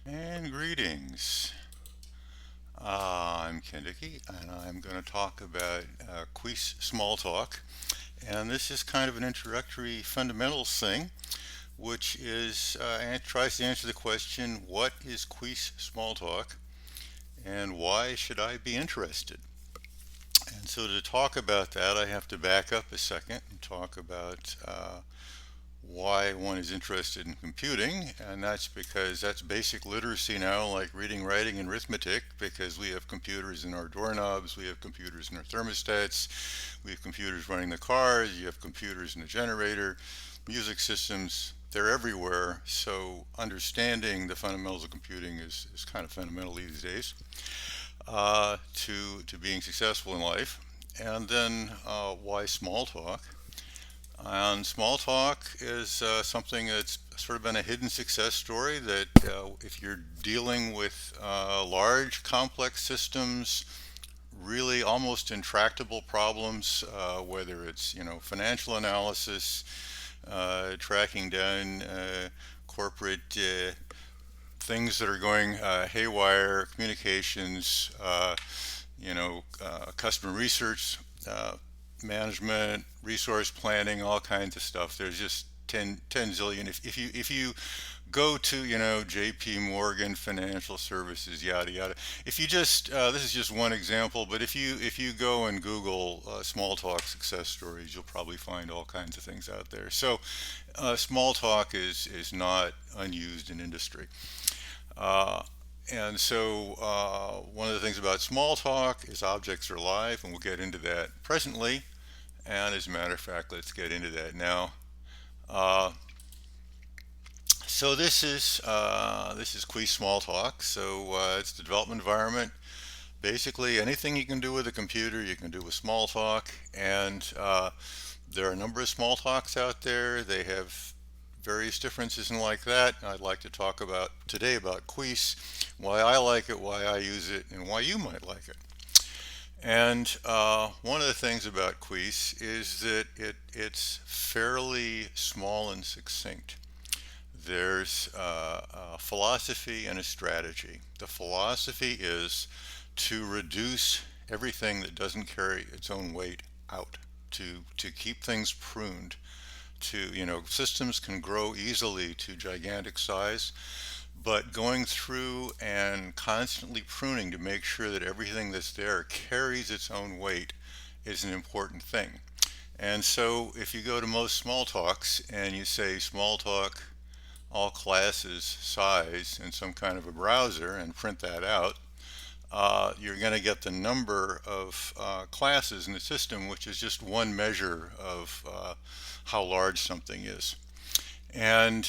And greetings. I'm Kendiki, and I'm going to talk about Cuis Smalltalk. And this is kind of an introductory fundamentals thing, which tries to answer the question, what is Cuis Smalltalk, and why should I be interested? And so to talk about that, I have to back up a second and talk about why one is interested in computing, and that's because that's basic literacy now, like reading, writing, and arithmetic, because we have computers in our doorknobs, we have computers in our thermostats, we have computers running the cars, you have computers in the generator, music systems, they're everywhere. So understanding the fundamentals of computing is kind of fundamental these days to being successful in life. And then why small talk? And small talk is something that's sort of been a hidden success story that if you're dealing with large, complex systems, really almost intractable problems, whether it's financial analysis, tracking down corporate things that are going haywire, communications, customer research, uh, management, resource planning, all kinds of stuff. There's just 10 zillion. If you go to J.P. Morgan Financial Services, yada yada. If you just this is just one example, but if you go and Google small talk success stories, you'll probably find all kinds of things out there. So small talk is not unused in industry. Uh, and so one of the things about small talk is objects are alive, and we'll get into that presently. And as a matter of fact, let's get into that now. Uh, so this is Cuis Smalltalk. So it's the development environment. Basically, anything you can do with a computer, you can do with Smalltalk. And there are a number of Smalltalks out there. They have various differences and like that. I'd like to talk about today about Cuis, why I like it, why I use it, and why you might like it. And one of the things about Cuis is that it's fairly small and succinct. There's a philosophy and a strategy. The philosophy is to reduce everything that doesn't carry its own weight out, to keep things pruned. Systems can grow easily to gigantic size, but going through and constantly pruning to make sure that everything that's there carries its own weight is an important thing. And so if you go to most small talks and you say small talk, all classes, size, in some kind of a browser and print that out, you're going to get the number of classes in the system, which is just one measure of how large something is. And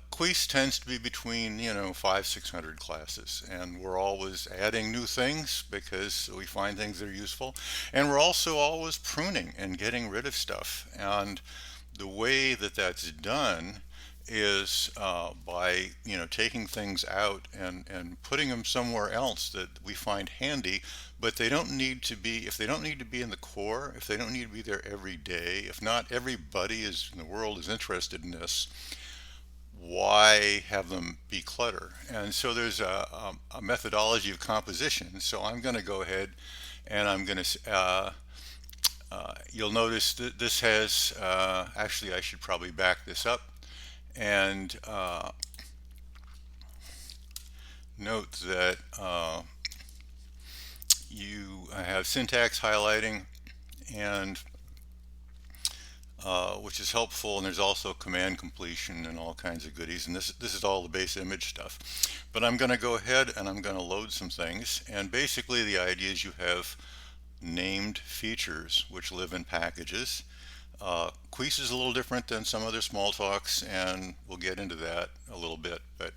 Quest tends to be between, five, 600 classes. And we're always adding new things because we find things that are useful. And we're also always pruning and getting rid of stuff. And the way that that's done is by taking things out and putting them somewhere else that we find handy, but they don't need to be, if they don't need to be in the core, if they don't need to be there every day, if not everybody is in the world is interested in this, why have them be clutter? And so there's a methodology of composition. So I'm going to go ahead and I'm going to you'll notice that this has actually I should probably back this up and note that you have syntax highlighting and which is helpful, and there's also command completion and all kinds of goodies, and this is all the base image stuff. But I'm going to go ahead and I'm going to load some things, and basically the idea is you have named features which live in packages. Quis is a little different than some other small talks, and we'll get into that a little bit, but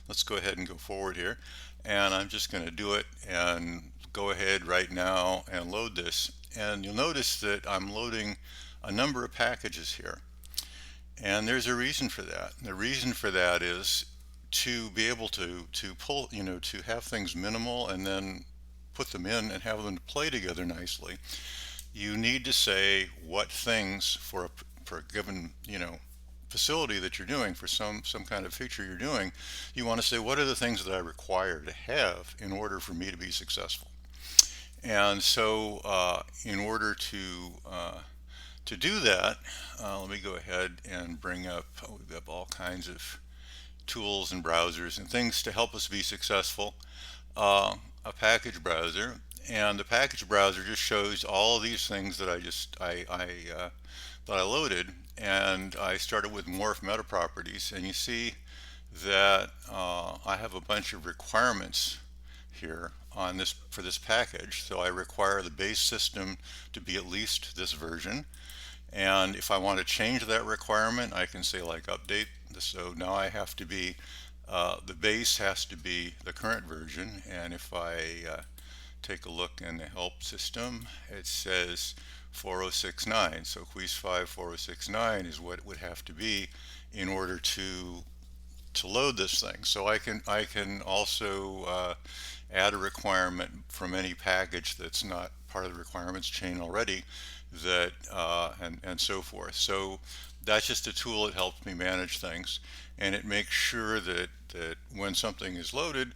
let's go ahead and go forward here. And I'm just going to do it and go ahead right now and load this. And you'll notice that I'm loading a number of packages here. And there's a reason for that. The reason for that is to be able to pull, to have things minimal and then put them in and have them play together nicely. You need to say what things for a given, facility that you're doing, for some kind of feature you're doing, you want to say, what are the things that I require to have in order for me to be successful? And so, in order to do that, let me go ahead and bring up. We've got all kinds of tools and browsers and things to help us be successful. A package browser, and the package browser just shows all of these things that that I loaded, and I started with morph meta properties, and you see that I have a bunch of requirements here on this for this package. So I require the base system to be at least this version, and if I want to change that requirement, I can say like update. So now I have to be the base has to be the current version, and if I take a look in the help system, it says 4069. So Cuis 5 4069 is what it would have to be in order to load this thing. So I can also add a requirement from any package that's not part of the requirements chain already, that and so forth. So that's just a tool that helps me manage things, and it makes sure that when something is loaded,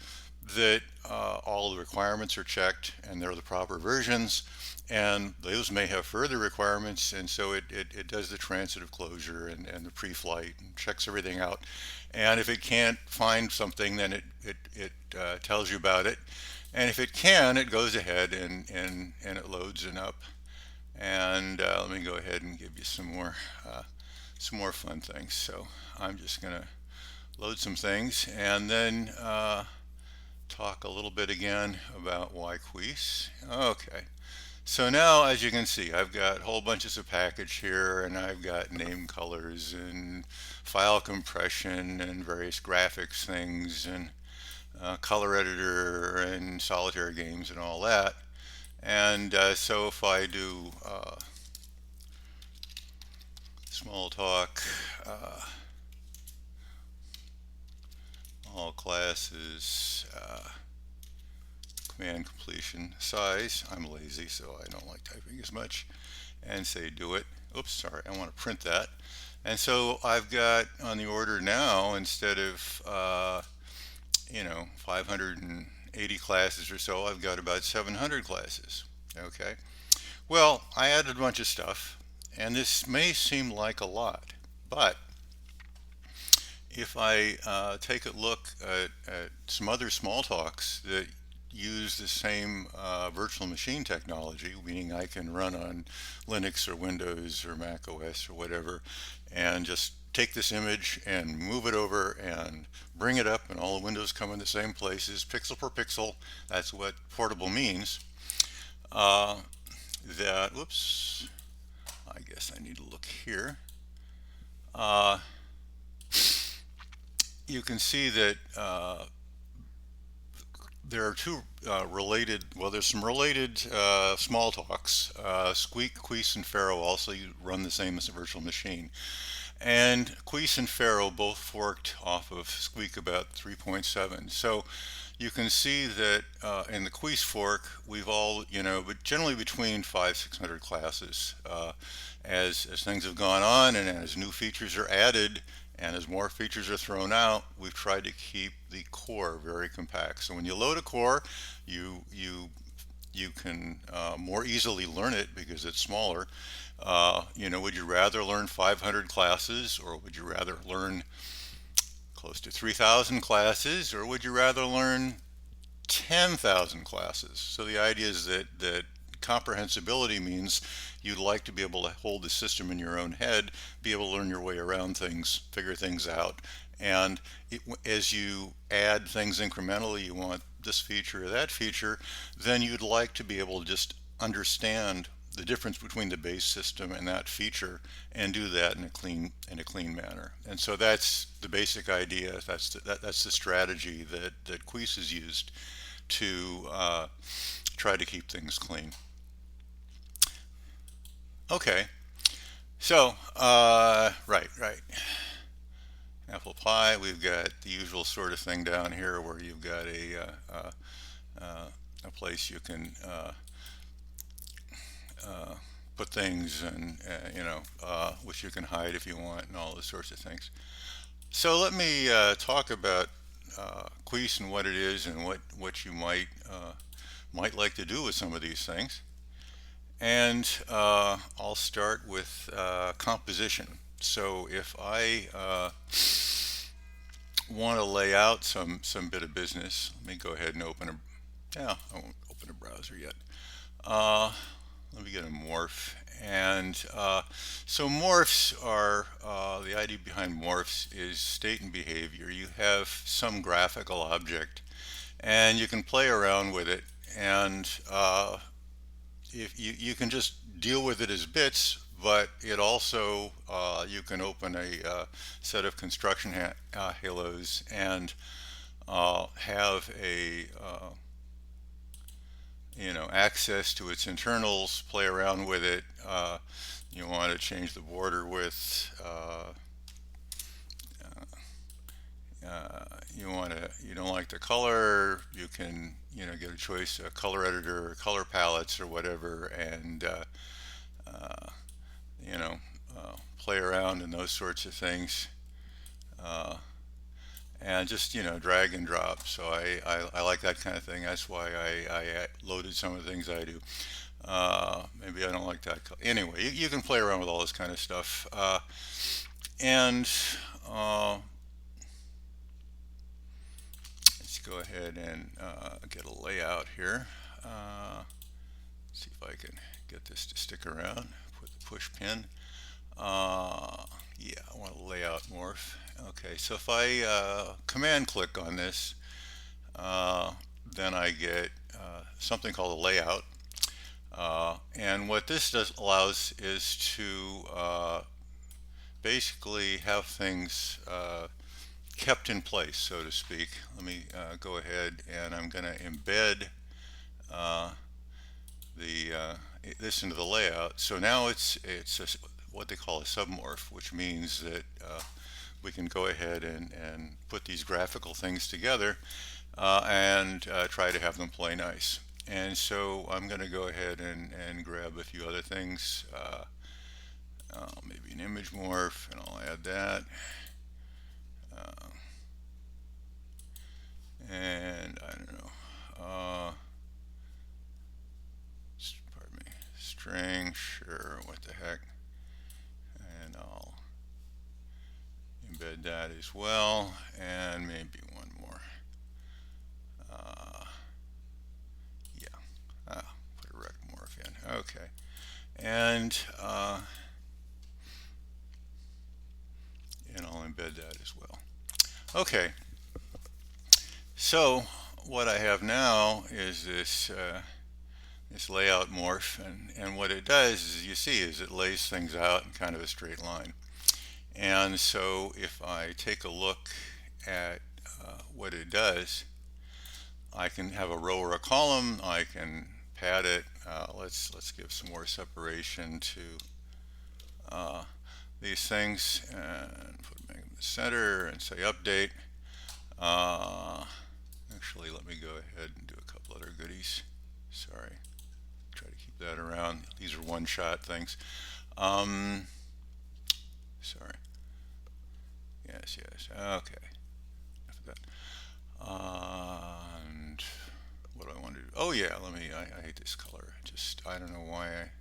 that all the requirements are checked and they're the proper versions, and those may have further requirements, and so it does the transitive closure and the pre-flight and checks everything out. And if it can't find something, then it tells you about it, and if it can, it goes ahead and it loads it up. And let me go ahead and give you some more fun things. So I'm just gonna load some things, and then talk a little bit again about why Cuis. Okay, so now as you can see, I've got whole bunches of package here, and I've got name colors and file compression and various graphics things, and color editor and solitaire games and all that. And so if I do Smalltalk, all classes, command completion size. I'm lazy, so I don't like typing as much, and say do it. Oops, sorry, I want to print that. And so I've got on the order now, instead of 580 classes or so, I've got about 700 classes. Okay, well, I added a bunch of stuff, and this may seem like a lot, but if I take a look at some other Smalltalks that use the same virtual machine technology, meaning I can run on Linux or Windows or Mac OS or whatever, and just take this image and move it over and bring it up, and all the windows come in the same places, pixel per pixel. That's what portable means. Whoops, I guess I need to look here. You can see that there are two related, well, there's some related Smalltalks. Squeak, Cuis, and Pharaoh also run the same as a virtual machine. And Cuis and Pharaoh both forked off of Squeak about 3.7. So you can see that in the Cuis fork, we've all, but generally between 500-600 classes. As things have gone on, and as new features are added, and as more features are thrown out, we've tried to keep the core very compact. So when you load a core, you can more easily learn it because it's smaller. Would you rather learn 500 classes, or would you rather learn close to 3,000 classes, or would you rather learn 10,000 classes? So the idea is that comprehensibility means you'd like to be able to hold the system in your own head, be able to learn your way around things, figure things out, and as you add things incrementally, you want this feature or that feature, then you'd like to be able to just understand the difference between the base system and that feature, and do that in a clean manner. And so that's the basic idea. That's the strategy that Cuis has used to try to keep things clean. Okay, so right. Apple pie. We've got the usual sort of thing down here, where you've got a place you can put things and which you can hide if you want and all those sorts of things. So let me talk about Cuis and what it is and what you might like to do with some of these things. And I'll start with composition. So if I want to lay out some bit of business, let me go ahead and open a, yeah, I won't open a browser yet. Uh, Let me get a morph. And so morphs are, the idea behind morphs is state and behavior. You have some graphical object and you can play around with it. And if you can just deal with it as bits, but it also, you can open a set of construction halos and have a access to its internals, play around with it. You want to change the border width. You don't like the color, you can get a choice, a color editor, color palettes, or whatever, and you know play around in those sorts of things. Uh, and just drag and drop. So I like that kind of thing. That's why I loaded some of the things I do. Maybe I don't like that. Anyway, you can play around with all this kind of stuff. And let's go ahead and get a layout here. See if I can get this to stick around. Put the push pin. Yeah, I want to layout morph. Okay, so if I command click on this, then I get something called a layout. And what this allows is to basically have things kept in place, so to speak. Let me go ahead and I'm going to embed uh, this into the layout. So now it's what they call a submorph, which means that we can go ahead and put these graphical things together and try to have them play nice. And so I'm going to go ahead and grab a few other things, maybe an image morph, and I'll add that. And I don't know, pardon me, string, sure, what the heck. And I'll embed that as well, and maybe one more. Yeah, put a rect morph in. Okay, and I'll embed that as well. Okay, so what I have now is this layout morph, and what it does is, you see, is it lays things out in kind of a straight line. And so if I take a look at what it does, I can have a row or a column. I can pad it. Let's give some more separation to these things and put them in the center and say update. Actually, let me go ahead and do a couple other goodies. Sorry, try to keep that around. These are one-shot things. Sorry. Yes. Okay. Enough of that. And what do I want to do? Oh yeah, I hate this color. I don't know why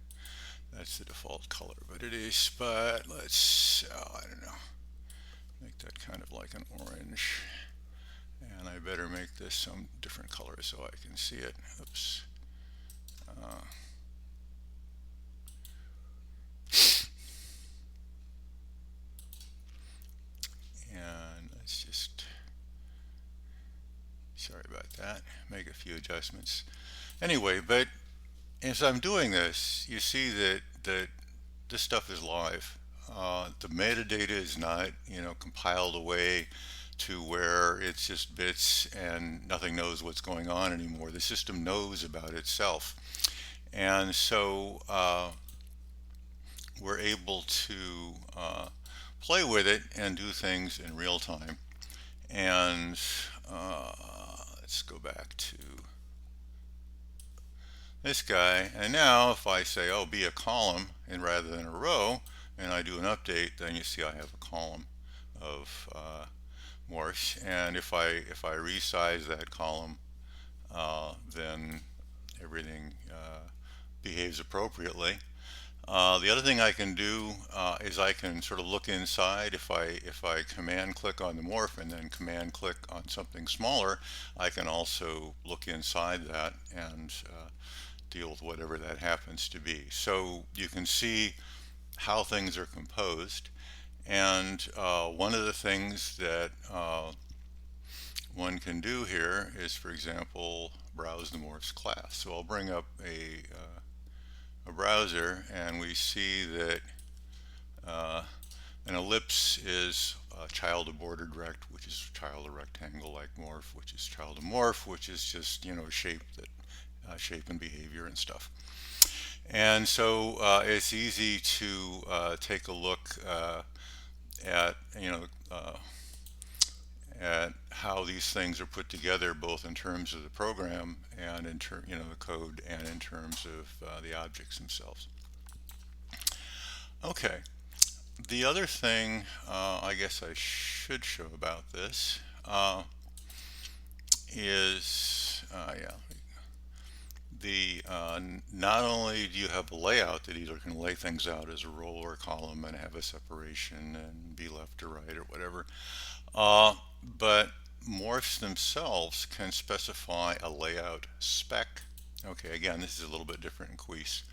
that's the default color, but it is. But let's, I don't know, make that kind of like an orange. And I better make this some different color so I can see it. Oops. And let's just, sorry about that, make a few adjustments. Anyway, but as I'm doing this, you see that this stuff is live. The metadata is not, compiled away to where it's just bits and nothing knows what's going on anymore. The system knows about itself. And so we're able to play with it and do things in real time. And let's go back to this guy. And now if I say, oh, be a column and rather than a row, and I do an update, then you see I have a column of morphs. And if I resize that column, then everything behaves appropriately. The other thing I can do is I can sort of look inside. If I command click on the morph and then command click on something smaller, I can also look inside that and deal with whatever that happens to be. So you can see how things are composed. And one of the things that one can do here is, for example, browse the morphs class. So I'll bring up a browser, and we see that an ellipse is a child of bordered rect, which is child of rectangle like morph, which is child of morph, which is just shape that shape and behavior and stuff. And so it's easy to take a look at at how these things are put together, both in terms of the program and in the code, and in terms of the objects themselves. Okay. The other thing I guess I should show about this is yeah, the not only do you have a layout that either can lay things out as a row or a column and have a separation and be left to right or whatever, but morphs themselves can specify a layout spec. Okay, again, this is a little bit different in Cuis.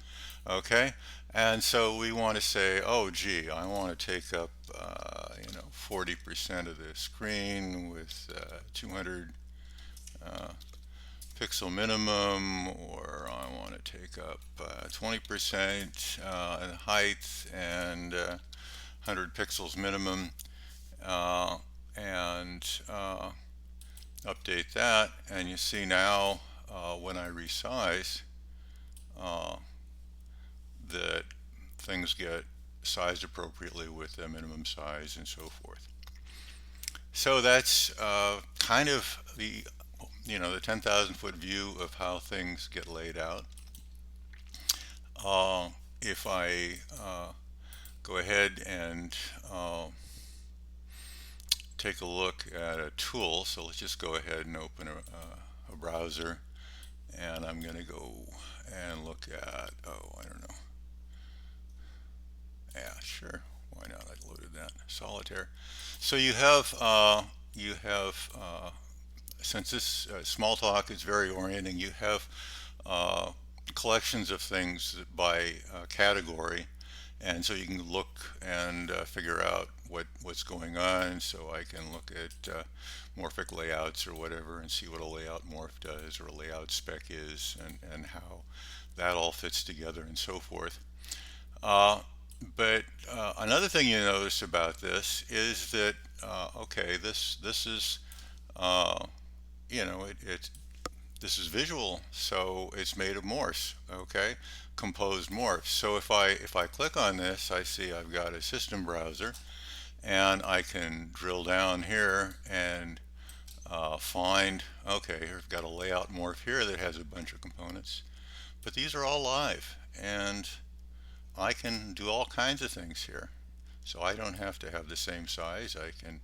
Okay, and so we want to say, oh gee, I want to take up 40% of the screen with 200 pixel minimum, or I want to take up 20% in height and 100 pixels minimum, and update that. And you see now when I resize that things get sized appropriately with the minimum size and so forth. So that's kind of the 10,000 foot view of how things get laid out. If I go ahead and take a look at a tool, so let's just go ahead and open a browser, and I'm going to go and look at, oh, I don't know. Yeah, sure. Why not? I loaded that. Solitaire. So you have since this Smalltalk is very orienting, you have collections of things by category, and so you can look and figure out what's going on. So I can look at morphic layouts or whatever and see what a layout morph does or a layout spec is, and how that all fits together and so forth. But another thing you notice about this is that okay, this is this is visual, so it's made of morphs. Okay, composed morphs. So if I click on this, I see I've got a system browser, and I can drill down here and find, okay, here I've got a layout morph here that has a bunch of components, but these are all live, and I can do all kinds of things here. So I don't have to have the same size. I can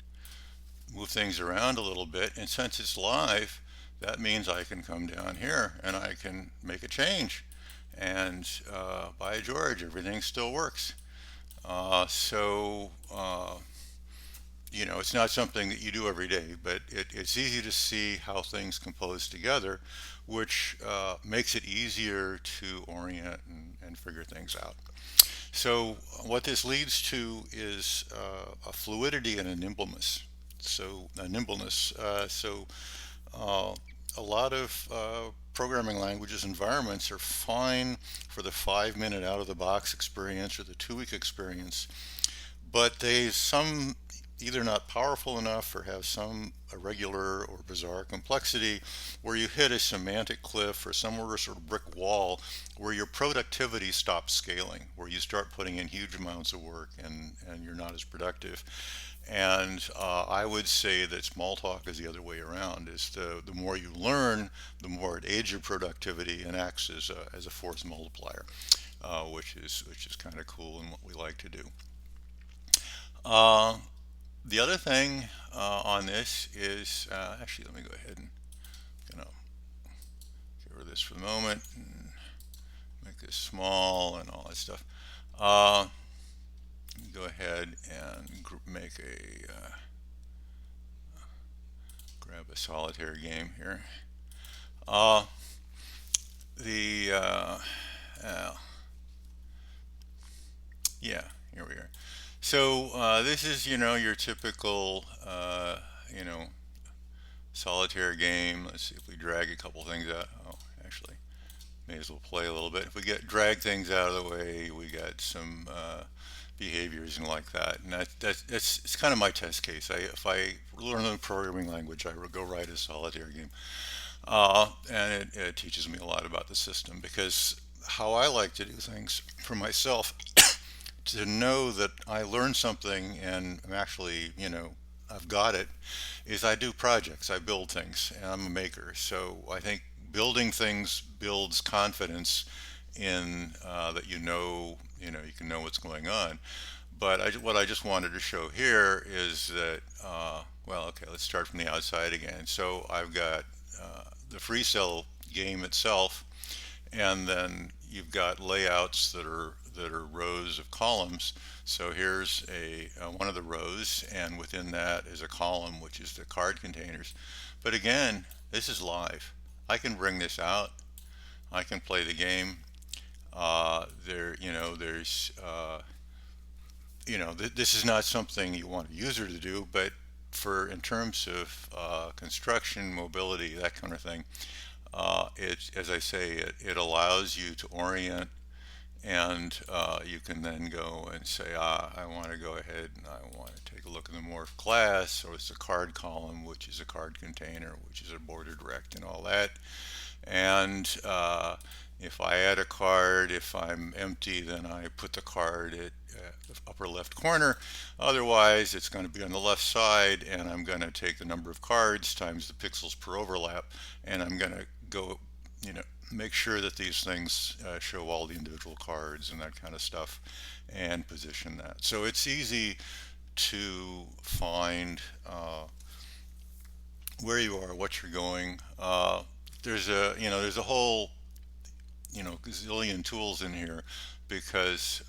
move things around a little bit, and since it's live, that means I can come down here and I can make a change, and by George, everything still works. It's not something that you do every day, but it's easy to see how things compose together, which makes it easier to orient and figure things out. So what this leads to is a fluidity and a nimbleness. So a nimbleness. A lot of programming languages environments are fine for the 5-minute out of the box experience or the 2-week experience, but some either not powerful enough or have some irregular or bizarre complexity where you hit a semantic cliff or somewhere a sort of brick wall where your productivity stops scaling, where you start putting in huge amounts of work and you're not as productive. And I would say that small talk is the other way around. Is the more you learn, the more it aids your productivity and acts as a force multiplier, which is kind of cool and what we like to do. Uh, the other thing on this is actually let me go ahead and gonna get rid of this for the moment and make this small and all that stuff. Uh, Let me go ahead and make a grab a solitaire game here. Uh, the uh, yeah, here we are. So this is your typical you know solitaire game. Let's see if we drag a couple things out. Oh, actually, may as well play a little bit. If we get drag things out of the way, we got some behaviors and like that. And that's it's kind of my test case. If I learn a programming language, I would go write a solitaire game, and it teaches me a lot about the system because how I like to do things for myself to know that I learned something and I'm actually, I've got it, is I do projects, I build things, and I'm a maker. So I think building things builds confidence in that you can know what's going on. But what I just wanted to show here is that, well, okay, let's start from the outside again. So I've got the free cell game itself, and then you've got layouts that are rows of columns. So here's a one of the rows, and within that is a column, which is the card containers. But again, this is live. I can bring this out. I can play the game. There's this is not something you want a user to do, but for in terms of construction, mobility, that kind of thing, as I say, it allows you to orient, and you can then go and say, I want to go ahead and I want to take a look at the morph class, or it's a card column, which is a card container, which is a border direct, and all that. And if I add a card, if I'm empty, then I put the card at the upper left corner. Otherwise, it's going to be on the left side, and I'm going to take the number of cards times the pixels per overlap, and I'm going to go, make sure that these things show all the individual cards and that kind of stuff, and position that. So it's easy to find where you are, what you're going. There's a whole gazillion tools in here because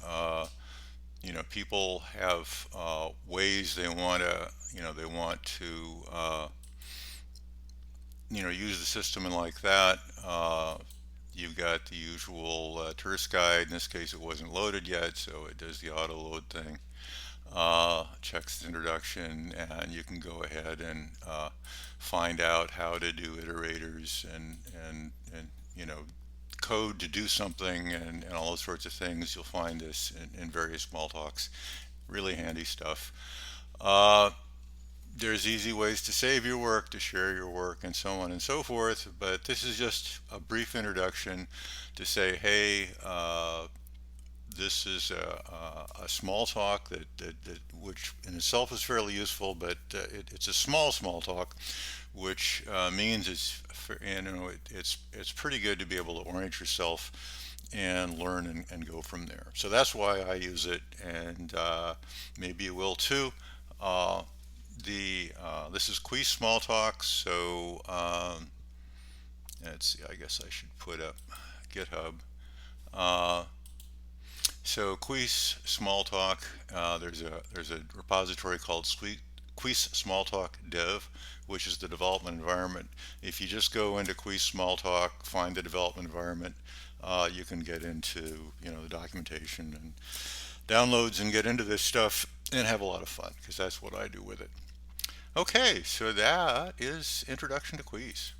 people have ways they want to use the system and like that. You've got the usual tourist guide. In this case, it wasn't loaded yet, so it does the auto load thing. Checks the introduction, and you can go ahead and find out how to do iterators and code to do something and all those sorts of things. You'll find this in various small talks. Really handy stuff. Uh, there's easy ways to save your work, to share your work, and so on and so forth. But this is just a brief introduction to say, hey, this is a small talk that which in itself is fairly useful, but it's a small talk, which means it's pretty good to be able to orient yourself and learn and go from there. So that's why I use it, and maybe you will too. Uh, this is Cuis Smalltalk, so let's see. I guess I should put up GitHub. Uh, So Cuis Smalltalk, there's a repository called Cuis Smalltalk Dev, which is the development environment. If you just go into Cuis Smalltalk, find the development environment, you can get into the documentation and downloads and get into this stuff and have a lot of fun because that's what I do with it. Okay, so that is Introduction to Cuis.